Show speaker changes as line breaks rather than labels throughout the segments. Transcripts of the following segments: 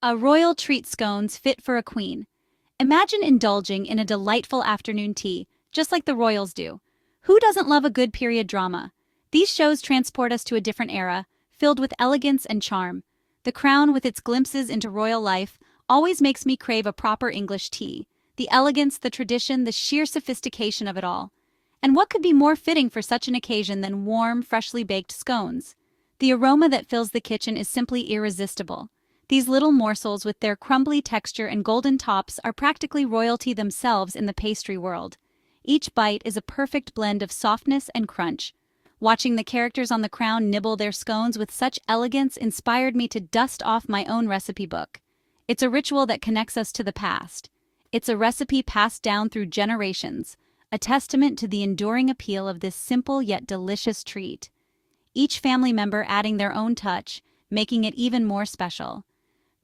A royal treat scones fit for a queen. Imagine indulging in a delightful afternoon tea, just like the royals do. Who doesn't love a good period drama? These shows transport us to a different era, filled with elegance and charm. The Crown, with its glimpses into royal life, always makes me crave a proper English tea. The elegance, the tradition, the sheer sophistication of it all. And what could be more fitting for such an occasion than warm, freshly baked scones? The aroma that fills the kitchen is simply irresistible. These little morsels with their crumbly texture and golden tops are practically royalty themselves in the pastry world. Each bite is a perfect blend of softness and crunch. Watching the characters on The Crown nibble their scones with such elegance inspired me to dust off my own recipe book. It's a ritual that connects us to the past. It's a recipe passed down through generations, a testament to the enduring appeal of this simple yet delicious treat. Each family member adding their own touch, making it even more special.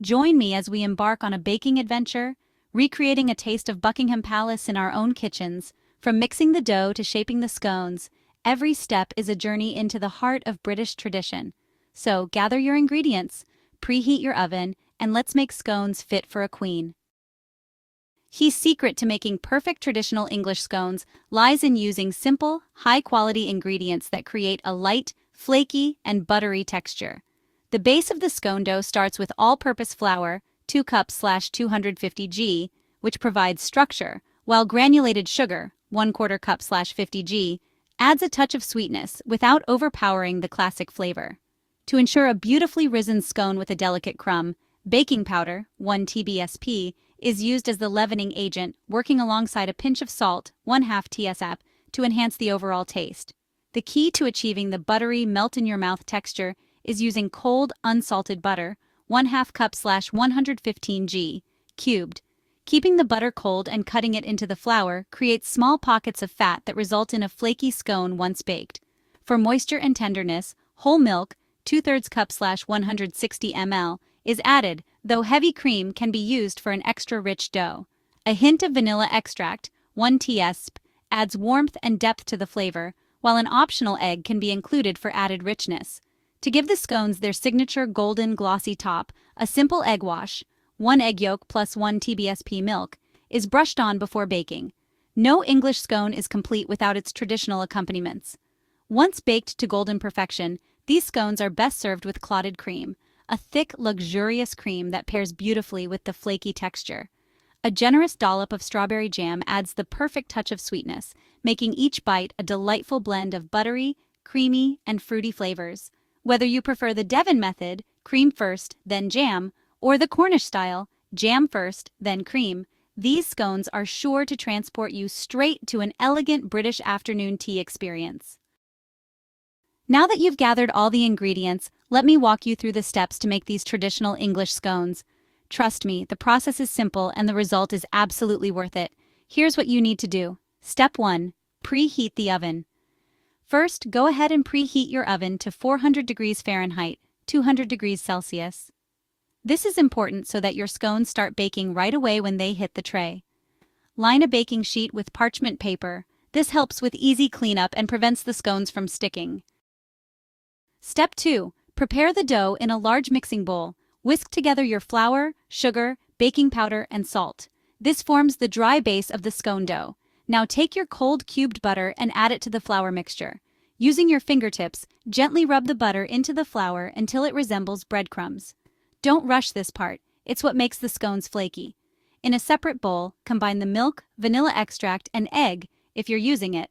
Join me as we embark on a baking adventure, recreating a taste of Buckingham Palace in our own kitchens. From mixing the dough to shaping the scones, every step is a journey into the heart of British tradition. So gather your ingredients, preheat your oven, and let's make scones fit for a queen. The secret to making perfect traditional English scones lies in using simple, high-quality ingredients that create a light, flaky, and buttery texture. The base of the scone dough starts with all-purpose flour, 2 cups/250 g, which provides structure, while granulated sugar, 1/4 cup/50 g, adds a touch of sweetness without overpowering the classic flavor. To ensure a beautifully risen scone with a delicate crumb, baking powder, 1 tbsp, is used as the leavening agent, working alongside a pinch of salt, 1/2 tsap, to enhance the overall taste. The key to achieving the buttery, melt-in-your-mouth texture is using cold, unsalted butter, 1/2 cup/115 g, cubed. Keeping the butter cold and cutting it into the flour creates small pockets of fat that result in a flaky scone once baked. For moisture and tenderness, whole milk, 2/3 cup/160 ml, is added, though heavy cream can be used for an extra rich dough. A hint of vanilla extract, 1 tsp, adds warmth and depth to the flavor, while an optional egg can be included for added richness. To give the scones their signature golden glossy top, a simple egg wash, 1 egg yolk plus 1 tbsp milk, is brushed on before baking. No English scone is complete without its traditional accompaniments. Once baked to golden perfection, these scones are best served with clotted cream, a thick, luxurious cream that pairs beautifully with the flaky texture. A generous dollop of strawberry jam adds the perfect touch of sweetness, making each bite a delightful blend of buttery, creamy, and fruity flavors. Whether you prefer the Devon method, cream first, then jam, or the Cornish style, jam first, then cream, these scones are sure to transport you straight to an elegant British afternoon tea experience. Now that you've gathered all the ingredients, let me walk you through the steps to make these traditional English scones. Trust me, the process is simple and the result is absolutely worth it. Here's what you need to do. Step 1. Preheat the oven. First, go ahead and preheat your oven to 400 degrees Fahrenheit, 200 degrees Celsius. This is important so that your scones start baking right away when they hit the tray. Line a baking sheet with parchment paper. This helps with easy cleanup and prevents the scones from sticking. Step 2. Prepare the dough in a large mixing bowl. Whisk together your flour, sugar, baking powder, and salt. This forms the dry base of the scone dough. Now take your cold cubed butter and add it to the flour mixture. Using your fingertips, gently rub the butter into the flour until it resembles breadcrumbs. Don't rush this part, it's what makes the scones flaky. In a separate bowl, combine the milk, vanilla extract, and egg, if you're using it.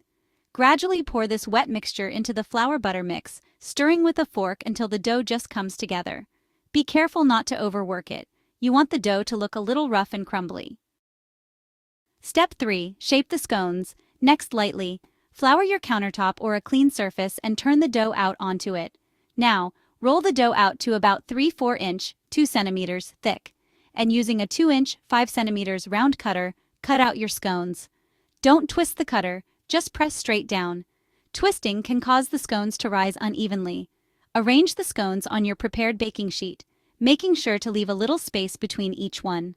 Gradually pour this wet mixture into the flour butter mix, stirring with a fork until the dough just comes together. Be careful not to overwork it. You want the dough to look a little rough and crumbly. Step 3. Shape the scones. Next, lightly. Flour your countertop or a clean surface and turn the dough out onto it. Now, roll the dough out to about 3/4 inch, 2 centimeters, thick. And using a 2-inch, 5 centimeters round cutter, cut out your scones. Don't twist the cutter, just press straight down. Twisting can cause the scones to rise unevenly. Arrange the scones on your prepared baking sheet, making sure to leave a little space between each one.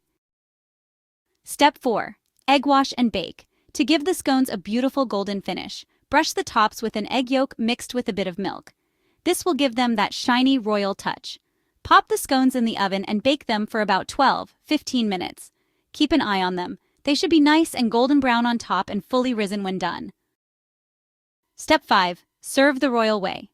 Step 4. Egg wash and bake. To give the scones a beautiful golden finish, brush the tops with an egg yolk mixed with a bit of milk. This will give them that shiny royal touch. Pop the scones in the oven and bake them for about 12–15 minutes. Keep an eye on them. They should be nice and golden brown on top and fully risen when done. Step 5. Serve the royal way.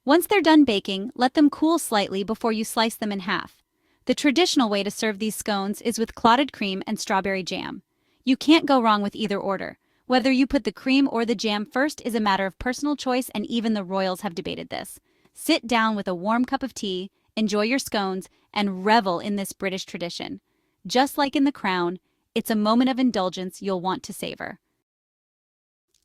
Once they're done baking, let them cool slightly before you slice them in half. The traditional way to serve these scones is with clotted cream and strawberry jam. You can't go wrong with either order. Whether you put the cream or the jam first is a matter of personal choice, and even the royals have debated this. Sit down with a warm cup of tea, enjoy your scones, and revel in this British tradition. Just like in The Crown, it's a moment of indulgence you'll want to savor.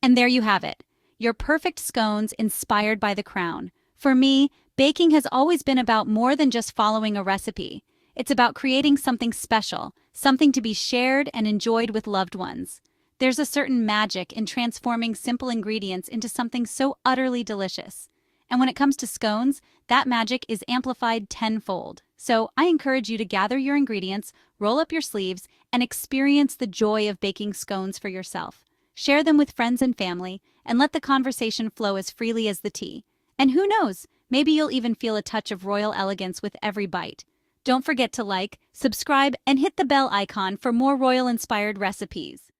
And there you have it, your perfect scones inspired by The Crown. For me, baking has always been about more than just following a recipe. It's about creating something special, something to be shared and enjoyed with loved ones. There's a certain magic in transforming simple ingredients into something so utterly delicious. And when it comes to scones, that magic is amplified tenfold. So I encourage you to gather your ingredients, roll up your sleeves, and experience the joy of baking scones for yourself. Share them with friends and family, and let the conversation flow as freely as the tea. And who knows, maybe you'll even feel a touch of royal elegance with every bite. Don't forget to like, subscribe, and hit the bell icon for more royal-inspired recipes.